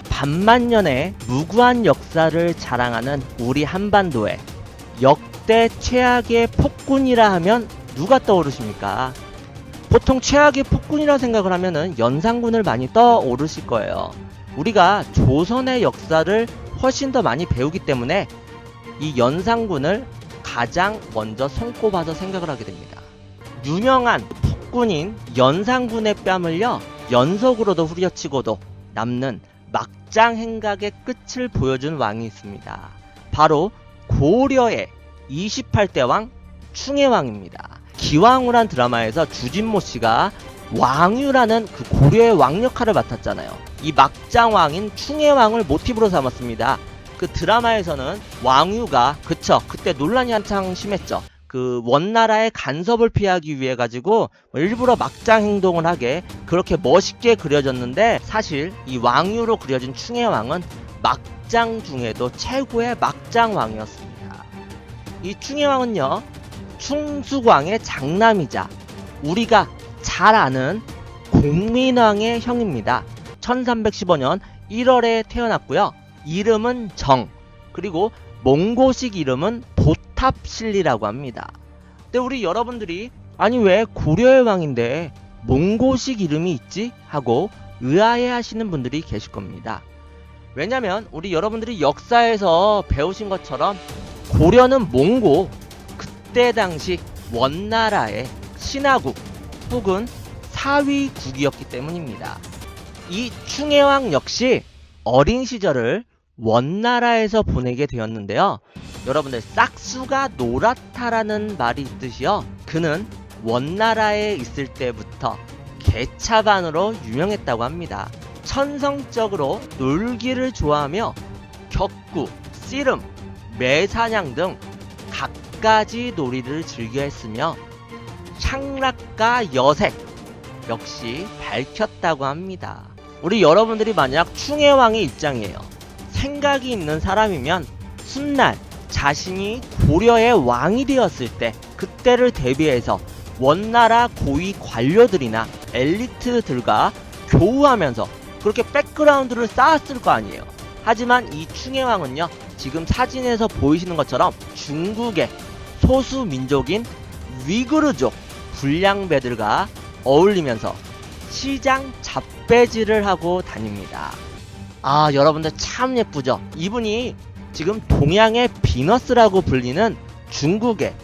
반만년의 무구한 역사를 자랑하는 우리 한반도에 역대 최악의 폭군이라 하면 누가 떠오르십니까? 보통 최악의 폭군이라 생각을 하면은 연산군을 많이 떠오르실 거예요. 우리가 조선의 역사를 훨씬 더 많이 배우기 때문에 이 연산군을 가장 먼저 손꼽아서 생각을 하게 됩니다. 유명한 폭군인 연산군의 뺨을요, 연속으로도 후려치고도 남는 막장 행각의 끝을 보여준 왕이 있습니다. 바로 고려의 28대 왕 충혜왕입니다. 기왕후란 드라마에서 주진모 씨가 왕유라는 그 고려의 왕 역할을 맡았잖아요. 이 막장왕인 충혜왕을 모티브로 삼았습니다. 그 드라마에서는 왕유가 그때 논란이 한창 심했죠. 그 원나라의 간섭을 피하기 위해 가지고 일부러 막장 행동을 하게 그렇게 멋있게 그려졌는데, 사실 이 왕유로 그려진 충혜왕은 막장 중에도 최고의 막장왕이었습니다. 이 충혜왕은요, 충숙왕의 장남이자 우리가 잘 아는 공민왕의 형입니다. 1315년 1월에 태어났고요. 이름은 정, 그리고 몽고식 이름은 보탑실리라고 합니다. 근데 우리 여러분들이 아니 왜 고려의 왕인데 몽고식 이름이 있지? 하고 의아해 하시는 분들이 계실 겁니다. 왜냐면 우리 여러분들이 역사에서 배우신 것처럼 고려는 몽고, 그때 당시 원나라의 신하국 혹은 사위국이었기 때문입니다. 이 충혜왕 역시 어린 시절을 원나라에서 보내게 되었는데요. 여러분들, 싹수가 노랗다라는 말이 있듯이요, 그는 원나라에 있을 때부터 개차반으로 유명했다고 합니다. 천성적으로 놀기를 좋아하며 격구, 씨름, 매사냥 등 갖가지 놀이를 즐겨 했으며 향락과 여색 역시 밝혔다고 합니다. 우리 여러분들이 만약 충혜왕의 입장이에요. 생각이 있는 사람이면 훗날 자신이 고려의 왕이 되었을 때 그때를 대비해서 원나라 고위 관료들이나 엘리트들과 교우하면서 그렇게 백그라운드를 쌓았을 거 아니에요. 하지만 이 충혜왕은요, 지금 사진에서 보이시는 것처럼 중국의 소수 민족인 위구르족 불량배들과 어울리면서 시장 잡배질을 하고 다닙니다. 아, 여러분들 참 예쁘죠? 이분이 지금 동양의 비너스라고 불리는 중국의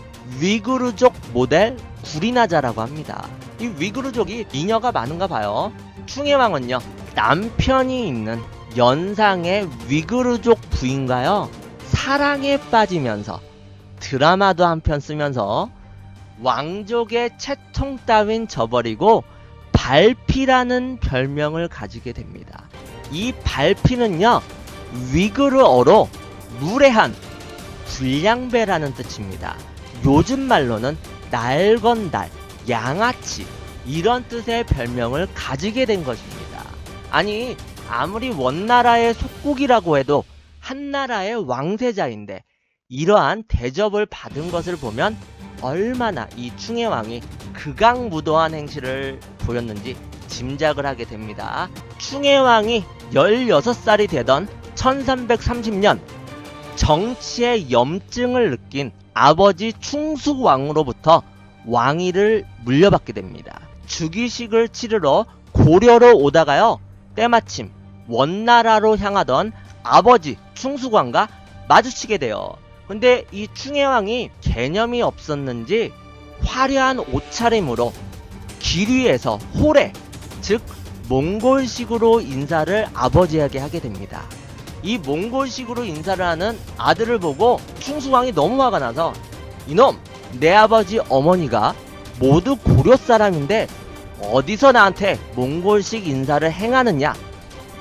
위구르족 모델 구리나자라고 합니다. 이 위구르족이 미녀가 많은가 봐요. 충혜왕은요, 남편이 있는 연상의 위구르족 부인과요, 사랑에 빠지면서 드라마도 한편 쓰면서 왕족의 채통 따윈 저버리고 발피라는 별명을 가지게 됩니다. 이 발피는요, 위구르어로 무례한 불량배라는 뜻입니다. 요즘 말로는 날건달, 양아치 이런 뜻의 별명을 가지게 된 것입니다. 아니, 아무리 원나라의 속국이라고 해도 한나라의 왕세자인데 이러한 대접을 받은 것을 보면 얼마나 이 충혜왕이 극악무도한 행실을 보였는지 짐작을 하게 됩니다. 충혜왕이 16살이 되던 1330년 정치의 염증을 느낀 아버지 충숙왕으로부터 왕위를 물려받게 됩니다. 즉위식을 치르러 고려로 오다가요, 때마침 원나라로 향하던 아버지 충숙왕과 마주치게 돼요. 근데 이 충혜왕이 개념이 없었는지 화려한 옷차림으로 길 위에서 호래, 즉 몽골식으로 인사를 아버지에게 하게 됩니다. 이 몽골식으로 인사를 하는 아들을 보고 충숙왕이 너무 화가 나서 이놈, 내 아버지 어머니가 모두 고려 사람인데 어디서 나한테 몽골식 인사를 행하느냐,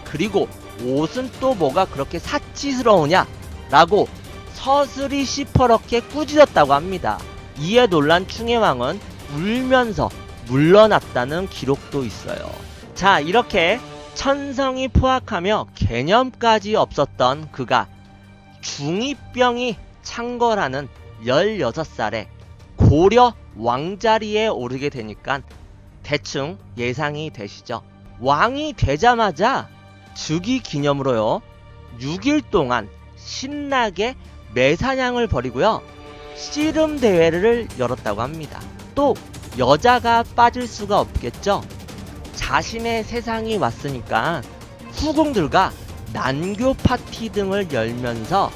그리고 옷은 또 뭐가 그렇게 사치스러우냐 라고 서슬이 시퍼렇게 꾸짖었다고 합니다. 이에 놀란 충혜왕은 울면서 물러났다는 기록도 있어요. 자, 이렇게 천성이 포악하며 개념까지 없었던 그가 중2병이 창궐하는 16살에 고려 왕자리에 오르게 되니까 대충 예상이 되시죠. 왕이 되자마자 즉위 기념으로요 6일 동안 신나게 매사냥을 벌이고요 씨름 대회를 열었다고 합니다. 또 여자가 빠질 수가 없겠죠. 자신의 세상이 왔으니까 후궁들과 난교 파티 등을 열면서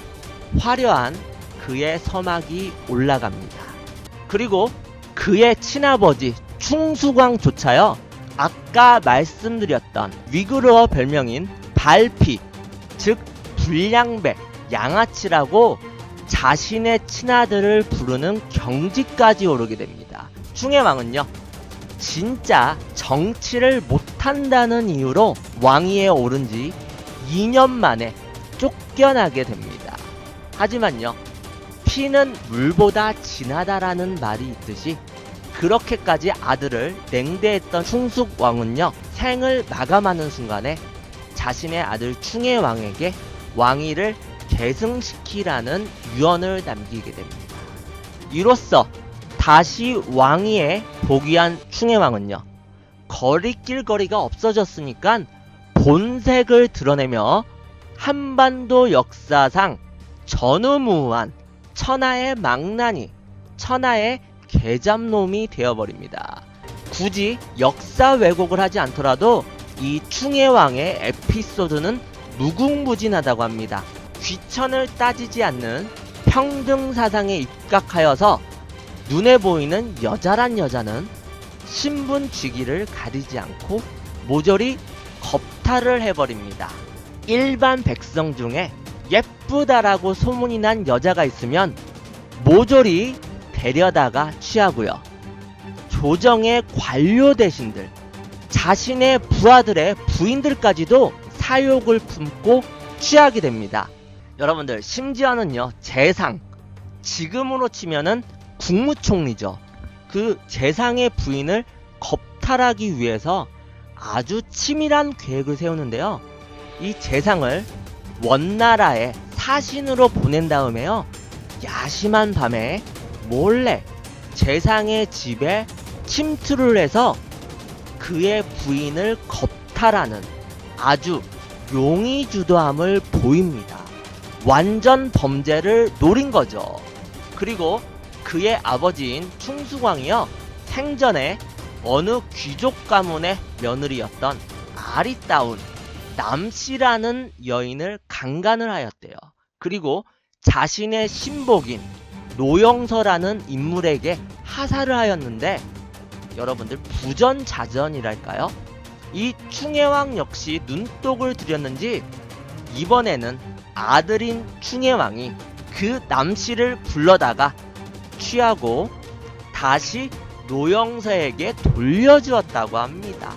화려한 그의 서막이 올라갑니다. 그리고 그의 친아버지 충수광조차요 아까 말씀드렸던 위그르어 별명인 발피, 즉 불량배, 양아치라고 자신의 친아들을 부르는 경지까지 오르게 됩니다. 충혜왕은요 진짜 정치를 못한다는 이유로 왕위에 오른 지 2년 만에 쫓겨나게 됩니다. 하지만요 피는 물보다 진하다라는 말이 있듯이 그렇게까지 아들을 냉대했던 충숙왕은요 생을 마감하는 순간에 자신의 아들 충혜왕에게 왕위를 계승시키라는 유언을 남기게 됩니다. 이로써 다시 왕위에 복위한 충혜왕은요 거리낄거리가 없어졌으니까 본색을 드러내며 한반도 역사상 전무후무한 천하의 망나니, 천하의 개잡놈이 되어버립니다. 굳이 역사 왜곡을 하지 않더라도 이 충혜왕의 에피소드는 무궁무진하다고 합니다. 귀천을 따지지 않는 평등사상에 입각하여서 눈에 보이는 여자란 여자는 신분직위를 가리지 않고 모조리 겁탈을 해버립니다. 일반 백성 중에 예쁘다라고 소문이 난 여자가 있으면 모조리 데려다가 취하고요. 조정의 관료 대신들, 자신의 부하들의 부인들까지도 사욕을 품고 취하게 됩니다. 여러분들 심지어는요 재상, 지금으로 치면은 국무총리죠. 그 재상의 부인을 겁탈하기 위해서 아주 치밀한 계획을 세우는데요. 이 재상을 원나라에 사신으로 보낸 다음에요 야심한 밤에 몰래 재상의 집에 침투를 해서 그의 부인을 겁탈하는 아주 용의주도함을 보입니다. 완전 범죄를 노린 거죠. 그리고 그의 아버지인 충수광이요 생전에 어느 귀족 가문의 며느리였던 아리따운 남씨라는 여인을 강간을 하였대요. 그리고 자신의 신복인 노영서라는 인물에게 하사를 하였는데 여러분들 부전자전이랄까요? 이 충혜왕 역시 눈독을 들였는지 이번에는 아들인 충혜왕이 그 남씨를 불러다가 취하고 다시 노영서에게 돌려주었다고 합니다.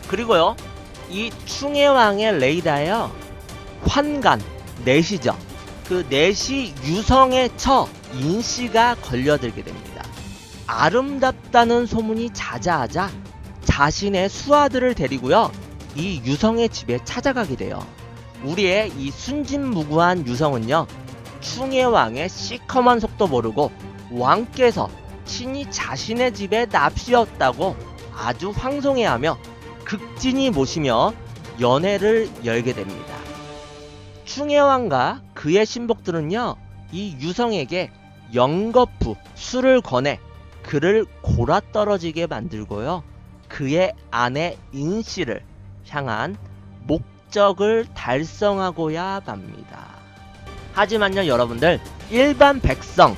그리고요 이 충혜왕의 레이다에요 환관, 내시죠. 그 내시 유성의 처 인씨가 걸려들게 됩니다. 아름답다는 소문이 자자하자 자신의 수하들을 데리고요 이 유성의 집에 찾아가게 돼요. 우리의 이 순진무구한 유성은요 충혜왕의 시커먼 속도 모르고 왕께서 친히 자신의 집에 납치였다고 아주 황송해하며 극진히 모시며 연회를 열게 됩니다. 충혜왕과 그의 신복들은요 이 유성에게 영거푸 술을 권해 그를 골아떨어지게 만들고요 그의 아내 인씨를 향한 목적을 달성하고야 맙니다. 하지만요 여러분들 일반 백성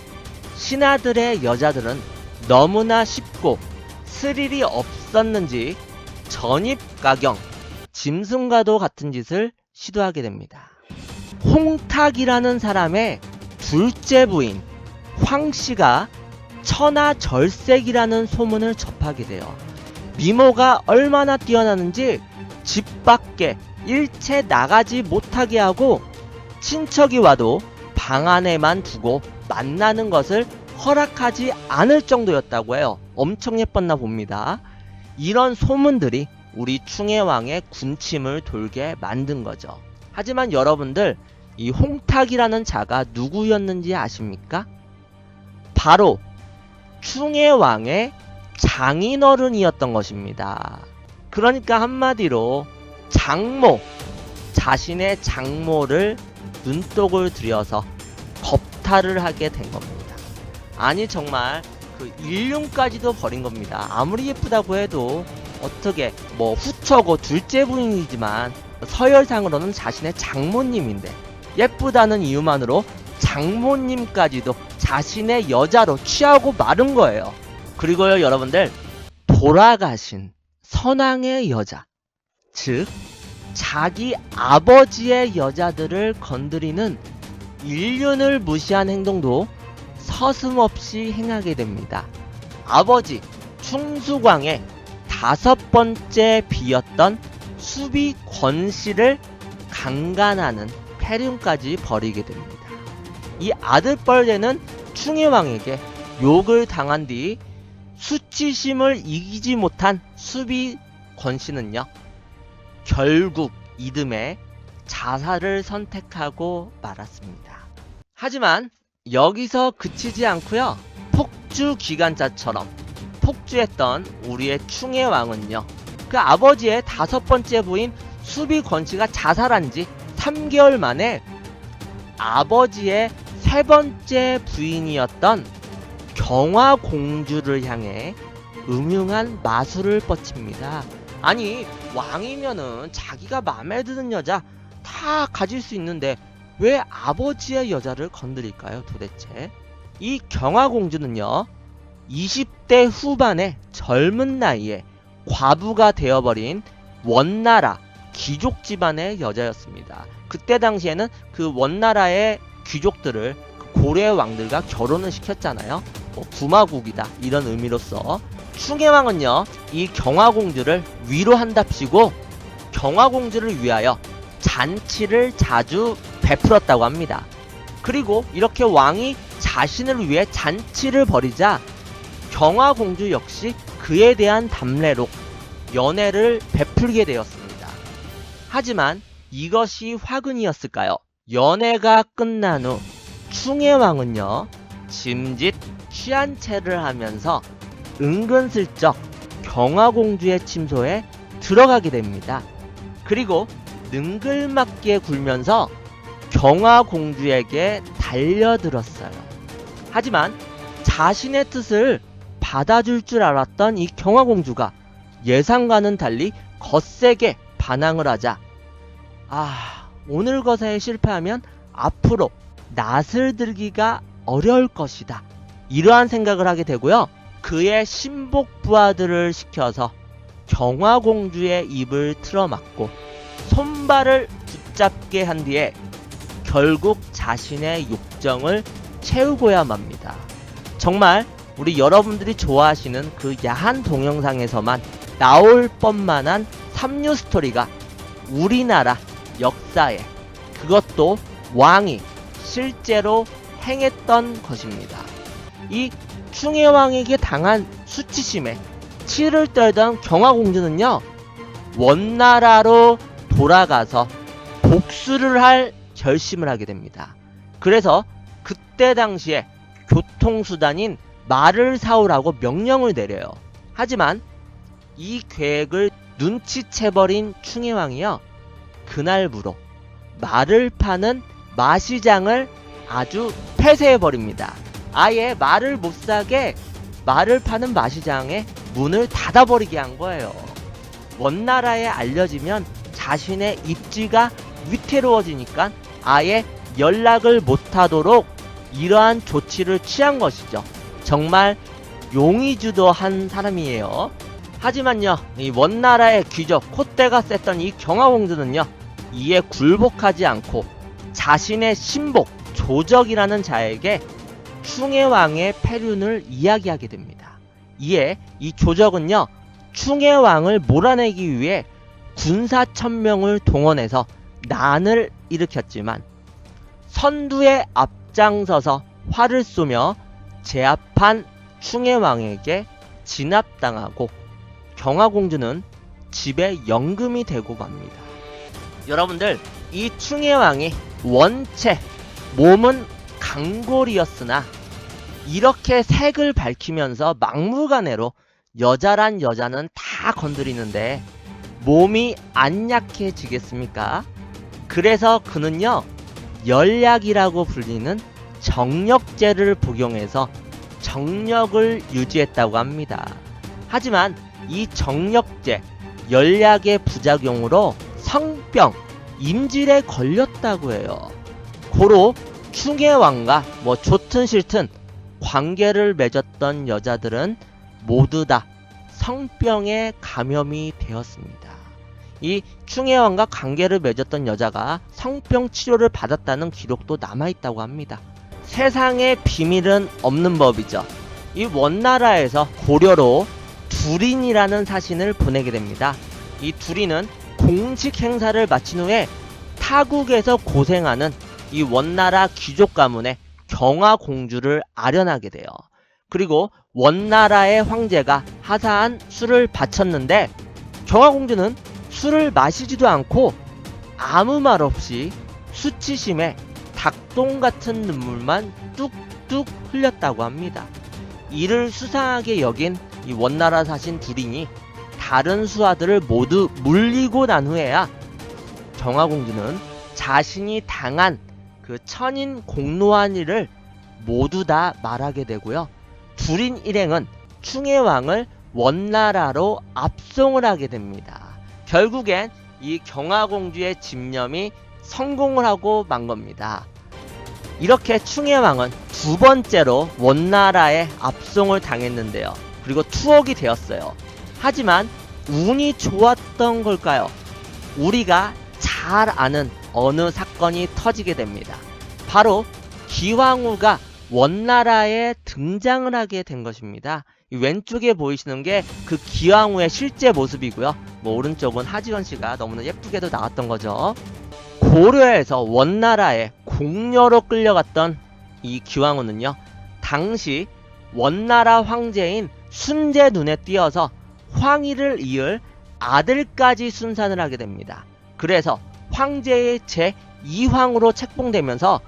신하들의 여자들은 너무나 쉽고 스릴이 없었는지 전입가경, 짐승과도 같은 짓을 시도하게 됩니다. 홍탁이라는 사람의 둘째 부인 황씨가 천하절색이라는 소문을 접하게 돼요. 미모가 얼마나 뛰어나는지 집 밖에 일체 나가지 못하게 하고 친척이 와도 방 안에만 두고 만나는 것을 허락하지 않을 정도였다고 해요. 엄청 예뻤나 봅니다. 이런 소문들이 우리 충혜왕의 군침을 돌게 만든 거죠. 하지만 여러분들 이 홍탁이라는 자가 누구였는지 아십니까? 바로 충혜왕의 장인어른이었던 것입니다. 그러니까 한마디로 장모, 자신의 장모를 눈독을 들여서 겁탈을 하게 된 겁니다. 아니 정말 그 일륜까지도 버린 겁니다. 아무리 예쁘다고 해도 어떻게 뭐 후처고 둘째 부인이지만 서열상으로는 자신의 장모님인데 예쁘다는 이유만으로 장모님까지도 자신의 여자로 취하고 마른 거예요. 그리고요 여러분들, 돌아가신 선왕의 여자, 즉 자기 아버지의 여자들을 건드리는 일륜을 무시한 행동도 서슴없이 행하게 됩니다. 아버지 충수광의 5번째 비였던 수비 권씨를 강간하는 폐륜까지 벌이게 됩니다. 이 아들뻘되는 충혜왕에게 욕을 당한 뒤 수치심을 이기지 못한 수비 권씨는요, 결국 이듬해 자살을 선택하고 말았습니다. 하지만 여기서 그치지 않고요, 폭주 기간자처럼 폭주했던 우리의 충혜왕은요, 그 아버지의 5번째 부인 수비 권씨가 자살한 지 3개월 만에 아버지의 3번째 부인이었던 경화공주를 향해 음흉한 마술을 뻗칩니다. 아니 왕이면은 자기가 마음에 드는 여자 다 가질 수 있는데 왜 아버지의 여자를 건드릴까요 도대체? 이 경화공주는요 20대 후반의 젊은 나이에 과부가 되어버린 원나라 귀족 집안의 여자였습니다. 그때 당시에는 그 원나라의 귀족들을 고려의 왕들과 결혼을 시켰잖아요. 뭐 부마국이다 이런 의미로서 충혜왕은요 이 경화공주를 위로한답시고 경화공주를 위하여 잔치를 자주 베풀었다고 합니다. 그리고 이렇게 왕이 자신을 위해 잔치를 벌이자 경화공주 역시 그에 대한 담례로 연애를 베풀게 되었습니다. 하지만 이것이 화근이었을까요? 연애가 끝난 후 충혜왕은요 짐짓 취한 채를 하면서 은근슬쩍 경화공주의 침소에 들어가게 됩니다. 그리고 능글맞게 굴면서 경화공주에게 달려들었어요. 하지만 자신의 뜻을 받아줄 줄 알았던 이 경화공주가 예상과는 달리 거세게 반항을 하자 오늘 거사에 실패하면 앞으로 낯을 들기가 어려울 것이다 이러한 생각을 하게 되고요. 그의 신복 부하들을 시켜서 경화공주의 입을 틀어막고 손발을 붙잡게 한 뒤에 결국 자신의 욕정을 채우고야 맙니다. 정말 우리 여러분들이 좋아하시는 그 야한 동영상에서만 나올 뻔만한 삼류 스토리가 우리나라 역사에 그것도 왕이 실제로 행했던 것입니다. 이 충혜왕에게 당한 수치심에 치를 떨던 경화공주는요 원나라로 돌아가서 복수를 할 결심을 하게 됩니다. 그래서 그때 당시에 교통수단인 말을 사오라고 명령을 내려요. 하지만 이 계획을 눈치채버린 충혜왕이요 그날부로 말을 파는 마시장을 아주 폐쇄해버립니다. 아예 말을 못사게 말을 파는 마시장에 문을 닫아버리게 한 거예요. 원나라에 알려지면 자신의 입지가 위태로워지니까 아예 연락을 못하도록 이러한 조치를 취한 것이죠. 정말 용의주도한 사람이에요. 하지만요 이 원나라의 귀족 콧대가 셌던 이 경화공주는요 이에 굴복하지 않고 자신의 신복 조적이라는 자에게 충혜왕의 폐륜을 이야기하게 됩니다. 이에 이 조적은요 충혜왕을 몰아내기 위해 군사 1000명을 동원해서 난을 일으켰지만 선두에 앞장서서 활을 쏘며 제압한 충혜왕에게 진압당하고 경화공주는 집에 연금이 되고 맙니다. 여러분들 이 충혜왕이 원체 몸은 강골이었으나 이렇게 색을 밝히면서 막무가내로 여자란 여자는 다 건드리는데 몸이 안 약해지겠습니까? 그래서 그는요, 열약이라고 불리는 정력제를 복용해서 정력을 유지했다고 합니다. 하지만 이 정력제, 열약의 부작용으로 성병, 임질에 걸렸다고 해요. 고로 충혜왕과 좋든 싫든 관계를 맺었던 여자들은 모두 다 성병에 감염이 되었습니다. 이 충혜왕과 관계를 맺었던 여자가 성병 치료를 받았다는 기록도 남아있다고 합니다. 세상에 비밀은 없는 법이죠. 이 원나라에서 고려로 두린이라는 사신을 보내게 됩니다. 이 두린은 공식 행사를 마친 후에 타국에서 고생하는 이 원나라 귀족 가문의 경화공주를 아련하게 돼요. 그리고 원나라의 황제가 하사한 술을 바쳤는데 경화공주는 술을 마시지도 않고 아무 말 없이 수치심에 닭똥 같은 눈물만 뚝뚝 흘렸다고 합니다. 이를 수상하게 여긴 이 원나라 사신 두린이 다른 수하들을 모두 물리고 난 후에야 경화공주는 자신이 당한 그 천인 공로한 일을 모두 다 말하게 되고요. 두린 일행은 충혜왕을 원나라로 압송을 하게 됩니다. 결국엔 이 경화공주의 집념이 성공을 하고 만 겁니다. 이렇게 충혜왕은 두 번째로 원나라에 압송을 당했는데요. 그리고 투옥이 되었어요. 하지만 운이 좋았던 걸까요? 우리가 잘 아는 어느 사건이 터지게 됩니다. 바로 기왕후가 원나라에 등장을 하게 된 것입니다. 이 왼쪽에 보이시는 게 그 기왕후의 실제 모습이고요. 오른쪽은 하지원 씨가 너무나 예쁘게도 나왔던 거죠. 고려에서 원나라에 공녀로 끌려갔던 이 기왕후는요, 당시 원나라 황제인 순제 눈에 띄어서 황위를 이을 아들까지 순산을 하게 됩니다. 그래서 황제의 제2황으로 책봉되면서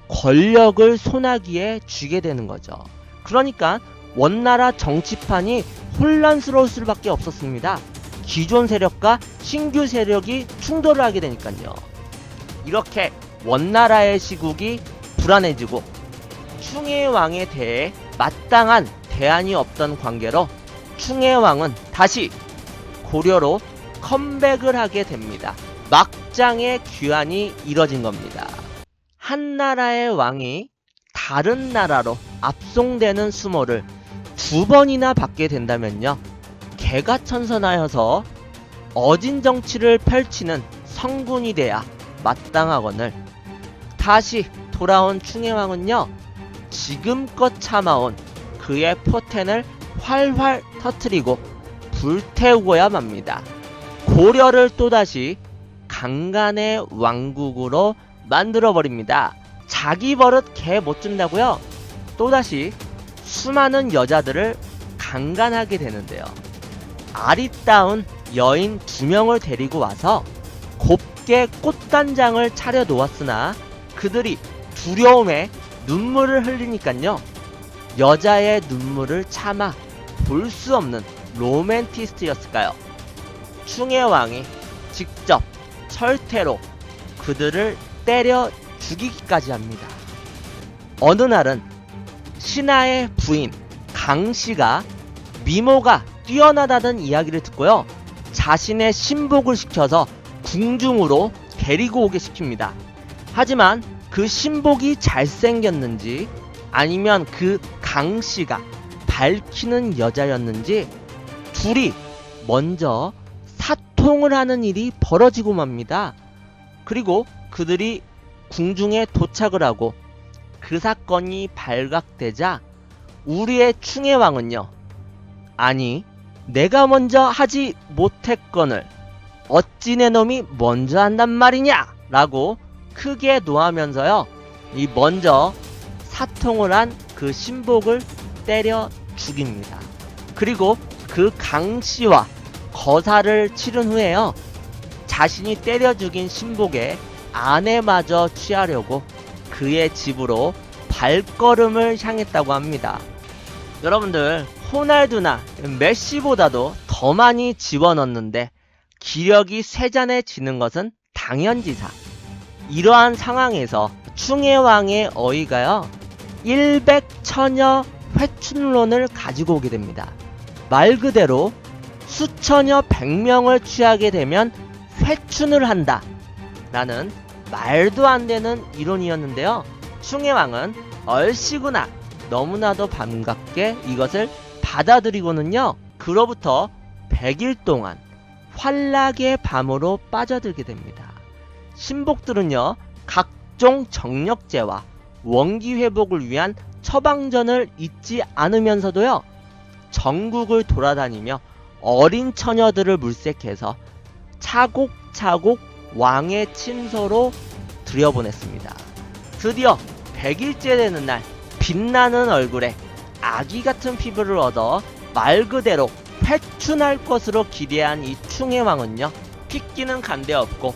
권력을 손아귀에 쥐게 되는 거죠. 그러니까 원나라 정치판이 혼란스러울 수밖에 없었습니다. 기존 세력과 신규 세력이 충돌을 하게 되니까요. 이렇게 원나라의 시국이 불안해지고 충혜왕에 대해 마땅한 대안이 없던 관계로 충혜왕은 다시 고려로 컴백을 하게 됩니다. 막장의 귀환이 이뤄진 겁니다. 한 나라의 왕이 다른 나라로 압송되는 수모를 두 번이나 받게 된다면요, 개가천선하여서 어진 정치를 펼치는 성군이 돼야 마땅하거늘 다시 돌아온 충혜왕은요, 지금껏 참아온 그의 포텐을 활활 터뜨리고 불태우고야 맙니다. 고려를 또다시 강간의 왕국으로 만들어버립니다. 자기 버릇 개 못 준다고요? 또다시 수많은 여자들을 강간하게 되는데요. 아리따운 여인 2명을 데리고 와서 곱게 꽃단장을 차려 놓았으나 그들이 두려움에 눈물을 흘리니깐요, 여자의 눈물을 참아 볼 수 없는 로맨티스트였을까요? 충혜왕이 직접 철퇴로 그들을 때려 죽이기까지 합니다. 어느 날은 신하의 부인 강씨가 미모가 뛰어나다는 이야기를 듣고요, 자신의 신복을 시켜서 궁중으로 데리고 오게 시킵니다. 하지만 그 신복이 잘생겼는지 아니면 그 강씨가 밝히는 여자였는지 둘이 먼저 사통을 하는 일이 벌어지고 맙니다. 그리고 그들이 궁중에 도착을 하고 그 사건이 발각되자 우리의 충혜왕은요, 아니 내가 먼저 하지 못했거늘 어찌 내 놈이 먼저 한단 말이냐 라고 크게 노하면서요, 이 먼저 사통을 한 그 신복을 때려 죽입니다. 그리고 그 강씨와 거사를 치른 후에요, 자신이 때려 죽인 신복의 아내마저 취하려고 그의 집으로 발걸음을 향했다고 합니다. 여러분들, 호날두나 메시보다도 더 많이 집어넣는데 기력이 쇠잔해지는 것은 당연지사. 이러한 상황에서 충혜왕의 어이가요 100천여 회춘론을 가지고 오게 됩니다. 말 그대로 수천여 백명을 취하게 되면 회춘을 한다 라는 말도 안 되는 이론이었는데요. 충혜왕은 얼씨구나 너무나도 반갑게 이것을 받아들이고는요 그로부터 100일 동안 환락의 밤으로 빠져들게 됩니다. 신복들은요 각종 정력제와 원기 회복을 위한 처방전을 잊지 않으면서도요 전국을 돌아다니며 어린 처녀들을 물색해서 차곡차곡 왕의 친서로 들여보냈습니다. 드디어 100일째 되는 날 빛나는 얼굴에 아기 같은 피부를 얻어 말 그대로 회춘할 것으로 기대한 이 충혜왕은요 핏기는 간데없고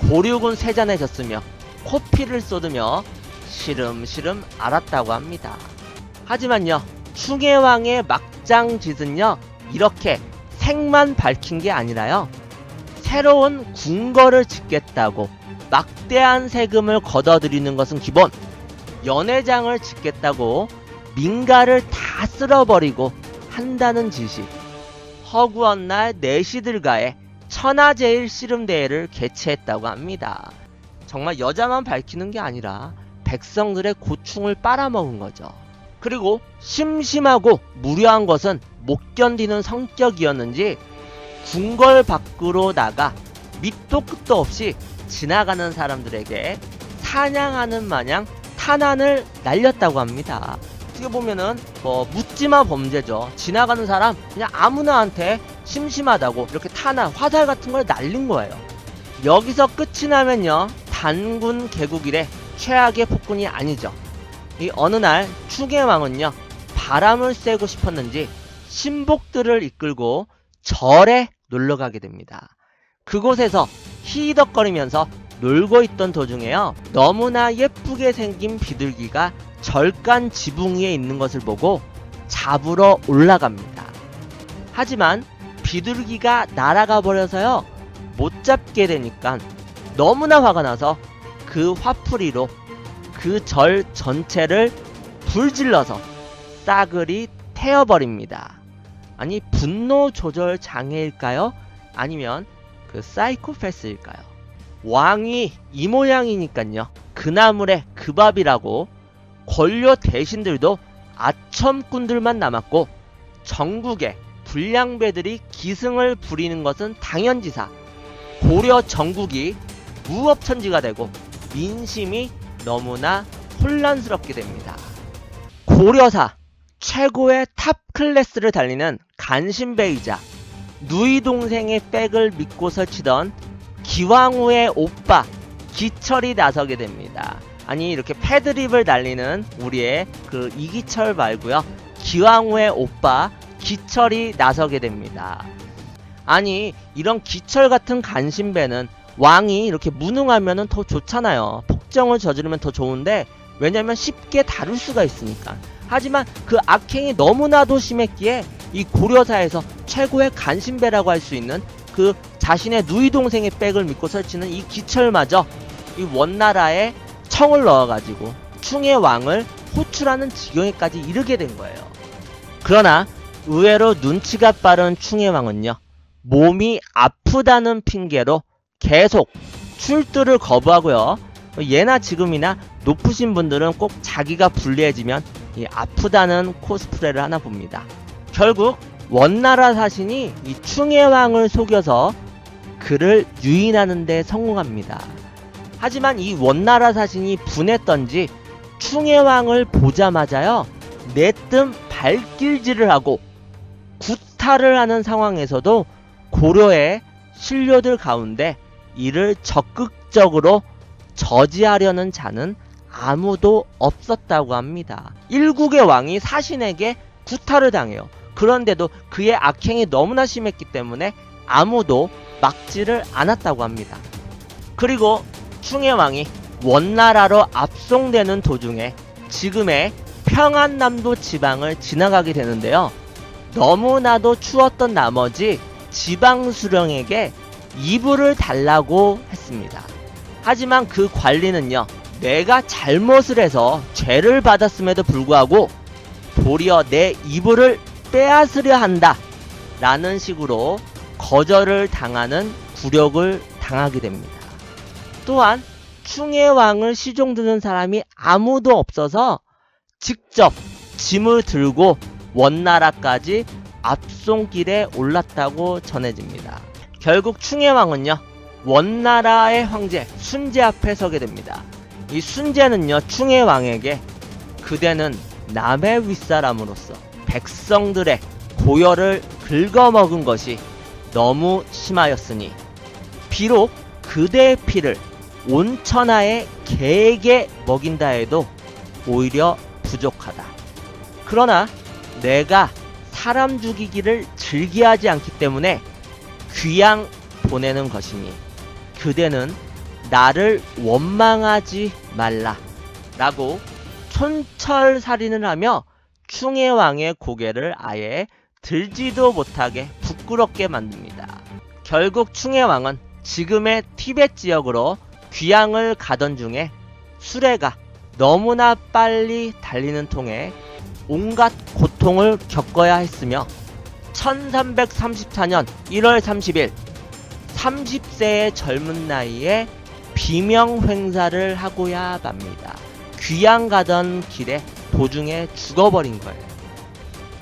고륙은 쇠잔해졌으며 코피를 쏟으며 시름시름 앓았다고 합니다. 하지만요 충혜왕의 막장짓은요 이렇게 색만 밝힌 게 아니라요 새로운 궁궐을 짓겠다고 막대한 세금을 걷어들이는 것은 기본, 연회장을 짓겠다고 민가를 다 쓸어버리고 한다는 짓이 허구한 날 내시들과의 천하제일 씨름대회를 개최했다고 합니다. 정말 여자만 밝히는 게 아니라 백성들의 고충을 빨아먹은 거죠. 그리고 심심하고 무료한 것은 못 견디는 성격이었는지 궁궐 밖으로 나가 밑도 끝도 없이 지나가는 사람들에게 사냥하는 마냥 탄환을 날렸다고 합니다. 어떻게 보면은 묻지마 범죄죠. 지나가는 사람 그냥 아무나한테 심심하다고 이렇게 탄환, 화살 같은 걸 날린 거예요. 여기서 끝이 나면요 단군 개국일의 최악의 폭군이 아니죠. 이 어느 날 충혜왕은요 바람을 쐬고 싶었는지 신복들을 이끌고 절에 놀러가게 됩니다. 그곳에서 히덕거리면서 놀고 있던 도중에요 너무나 예쁘게 생긴 비둘기가 절간 지붕 위에 있는 것을 보고 잡으러 올라갑니다. 하지만 비둘기가 날아가 버려서요 못 잡게 되니까 너무나 화가 나서 그 화풀이로 그 절 전체를 불질러서 싸그리 태워버립니다. 아니 분노 조절 장애일까요? 아니면 그 사이코패스일까요? 왕이 이 모양이니깐요 그나물의 그 밥이라고 권료 대신들도 아첨꾼들만 남았고 전국의 불량배들이 기승을 부리는 것은 당연지사 고려 전국이 무법천지가 되고 민심이 너무나 혼란스럽게 됩니다. 고려사 최고의 탑 클래스를 달리는 간신배이자 누이 동생의 백을 믿고 설치던 기왕후의 오빠 기철이 나서게 됩니다. 아니 이렇게 패드립을 날리는 우리의 그 이기철 말고요 기왕후의 오빠 기철이 나서게 됩니다. 아니 이런 기철 같은 간신배는 왕이 이렇게 무능하면 더 좋잖아요. 폭정을 저지르면 더 좋은데 왜냐면 쉽게 다룰 수가 있으니까. 하지만 그 악행이 너무나도 심했기에 이 고려사에서 최고의 간신배라고 할 수 있는 그 자신의 누이 동생의 백을 믿고 설치는 이 기철마저 이 원나라에 청을 넣어가지고 충혜왕을 호출하는 지경에까지 이르게 된 거예요. 그러나 의외로 눈치가 빠른 충혜왕은요 몸이 아프다는 핑계로 계속 출두를 거부하고요 예나 지금이나 높으신 분들은 꼭 자기가 불리해지면 이 아프다는 코스프레를 하나 봅니다. 결국 원나라 사신이 이 충혜왕을 속여서 그를 유인하는 데 성공합니다. 하지만 이 원나라 사신이 분했던지 충혜왕을 보자마자요 내뜸 발길질을 하고 구타를 하는 상황에서도 고려의 신료들 가운데 이를 적극적으로 저지하려는 자는 아무도 없었다고 합니다. 일국의 왕이 사신에게 구타를 당해요. 그런데도 그의 악행이 너무나 심했기 때문에 아무도 막지를 않았다고 합니다. 그리고 충혜왕이 원나라로 압송되는 도중에 지금의 평안남도 지방을 지나가게 되는데요. 너무나도 추웠던 나머지 지방 수령에게 이불을 달라고 했습니다. 하지만 그 관리는요, 내가 잘못을 해서 죄를 받았음에도 불구하고 도리어 내 이불을 빼앗으려 한다 라는 식으로 거절을 당하는 굴욕을 당하게 됩니다. 또한 충의 왕을 시종드는 사람이 아무도 없어서 직접 짐을 들고 원나라까지 앞손길에 올랐다고 전해집니다. 결국 충의 왕은요, 원나라의 황제 순제 앞에 서게 됩니다. 이 순제는요, 충의 왕에게 그대는 남의 윗사람으로서 백성들의 고열을 긁어먹은 것이 너무 심하였으니 비록 그대의 피를 온 천하의 개에게 먹인다 해도 오히려 부족하다. 그러나 내가 사람 죽이기를 즐겨하지 않기 때문에 귀양 보내는 것이니 그대는 나를 원망하지 말라 라고 촌철살인을 하며 충의 왕의 고개를 아예 들지도 못하게 부끄럽게 만듭니다. 결국 충의 왕은 지금의 티벳 지역으로 귀양을 가던 중에 수레가 너무나 빨리 달리는 통에 온갖 고통을 겪어야 했으며 1334년 1월 30일 30세의 젊은 나이에 비명횡사를 하고야 맙니다. 귀양 가던 길에 도중에 죽어버린 거예요.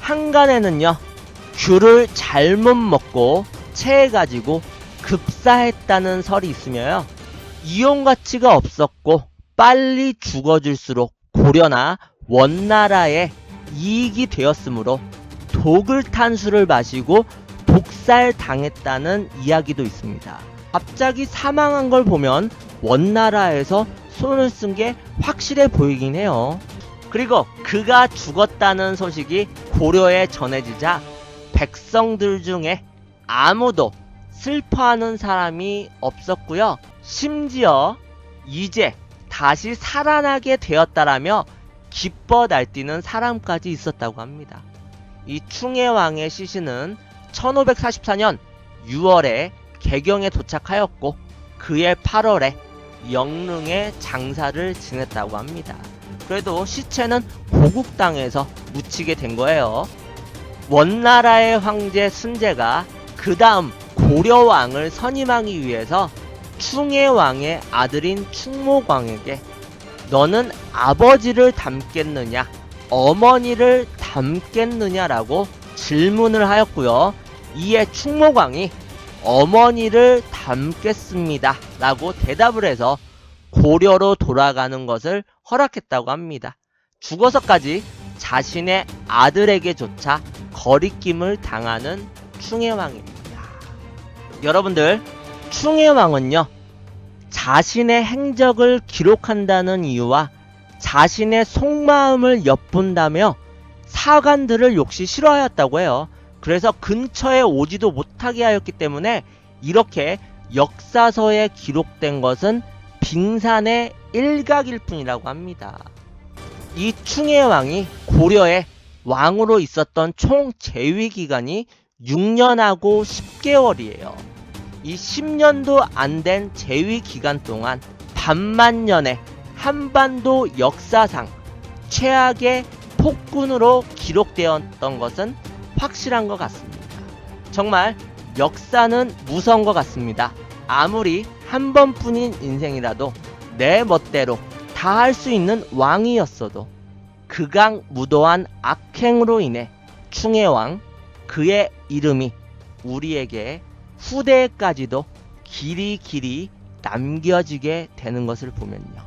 한간에는요, 귤을 잘못 먹고 체해가지고 급사했다는 설이 있으며요, 이용 가치가 없었고 빨리 죽어질수록 고려나 원나라에 이익이 되었으므로 독을 탄 술을 마시고 독살당했다는 이야기도 있습니다. 갑자기 사망한 걸 보면 원나라에서 손을 쓴 게 확실해 보이긴 해요. 그리고 그가 죽었다는 소식이 고려에 전해지자 백성들 중에 아무도 슬퍼하는 사람이 없었고요. 심지어 이제 다시 살아나게 되었다라며 기뻐 날뛰는 사람까지 있었다고 합니다. 이 충의 왕의 시신은 1544년 6월에 개경에 도착하였고 그해 8월에 영릉에 장사를 지냈다고 합니다. 그래도 시체는 고국 땅에서 묻히게 된 거예요. 원나라의 황제 순제가 그 다음 고려왕을 선임하기 위해서 충의 왕의 아들인 충목왕에게 너는 아버지를 닮겠느냐 어머니를 닮겠느냐라고 질문을 하였고요. 이에 충목왕이 어머니를 닮겠습니다 라고 대답을 해서 고려로 돌아가는 것을 허락했다고 합니다. 죽어서까지 자신의 아들에게조차 거리낌을 당하는 충의 왕입니다. 여러분들, 충의 왕은요, 자신의 행적을 기록한다는 이유와 자신의 속마음을 엿본다며 사관들을 역시 싫어하였다고 해요. 그래서 근처에 오지도 못하게 하였기 때문에 이렇게 역사서에 기록된 것은 빙산의 일각일 뿐이라고 합니다. 이 충의 왕이 고려의 왕으로 있었던 총 재위 기간이 6년하고 10개월이에요. 이 10년도 안 된 재위 기간 동안 반만년의 한반도 역사상 최악의 폭군으로 기록되었던 것은 확실한 것 같습니다. 정말 역사는 무서운 것 같습니다. 아무리 한 번뿐인 인생이라도 내 멋대로 다 할 수 있는 왕이었어도 극악무도한 악행으로 인해 충의 왕, 그의 이름이 우리에게 후대에까지도 길이 남겨지게 되는 것을 보면요,